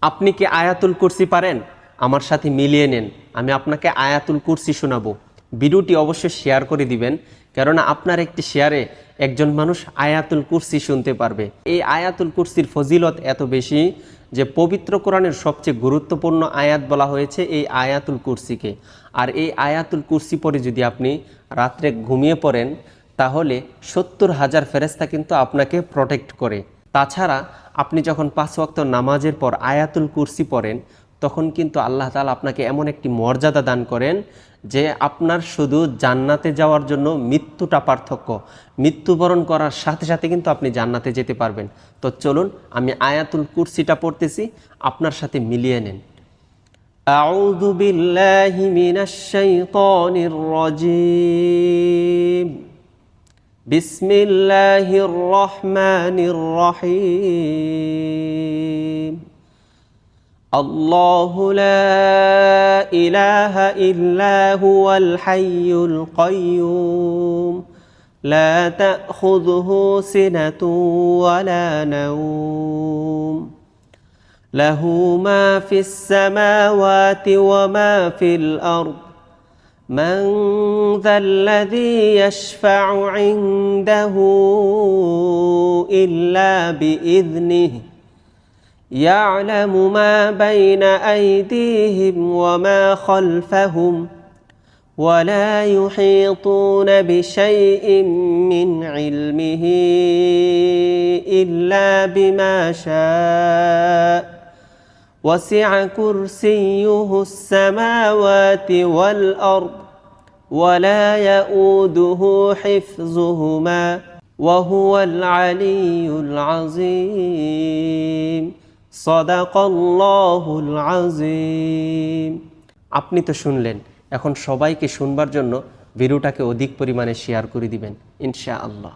আপনি কি আয়াতুল কুরসি পারেন? আমার সাথে মিলিয়ে নেন, আমি আপনাকে আয়াতুল কুরসি শোনাবো। ভিডিওটি অবশ্যই শেয়ার করে দিবেন, কেননা আপনার একটি শেয়ারে একজন মানুষ আয়াতুল কুরসি শুনতে পারবে। এই আয়াতুল কুরসির ফজিলত এত বেশি যে পবিত্র কোরআনের সবচেয়ে গুরুত্বপূর্ণ আয়াত বলা হয়েছে এই আয়াতুল কুরসিকে। আর এই আয়াতুল কুরসি পরে যদি আপনি রাত্রে ঘুমিয়ে পড়েন, তাহলে 70,000 ফেরেশতা কিন্তু আপনাকে প্রোটেক্ট করে। তাছাড়া আপনি যখন 5 ওয়াক্ত নামাজের পর আয়াতুল কুরসি পড়েন, তখন কিন্তু আল্লাহ তাআলা আপনাকে এমন একটি মর্যাদা দান করেন যে আপনার শুধু জান্নাতে যাওয়ার জন্য মৃত্যুটা পার্থক্য। মৃত্যুবরণ করার সাথে সাথে কিন্তু আপনি জান্নাতে যেতে পারবেন। তো চলুন আমি আয়াতুল কুরসিটা পড়তেছি, আপনার সাথে মিলিয়ে নেন। আউযু বিল্লাহি মিনাশ শাইতানির রাজীম। বিসমিল্লাহির রহমানির রহিম। আল্লাহু লা ইলাহা ইল্লা হুয়াল হাইয়ুল কাইয়্যুম লা তাখুযুহু সিনাতুন ওয়ালা নাওম লাহু মা ফিস সামাওয়াতি ওয়া মা ফিল আরদ من ذا الذي يشفع عنده إلا بإذنه يعلم ما بين أيديهم وما خلفهم ولا يحيطون بشيء من علمه إلا بما شاء وسع كرسيه السماوات والأرض ولا يؤوده حفظهما وهو العلي العظيم صدق الله العظيم। আপনি তো শুনলেন, এখন সবাইকে শুনবার জন্য ভিডিওটাকে অধিক পরিমাণে শেয়ার করে দিবেন ইনশাআল্লাহ।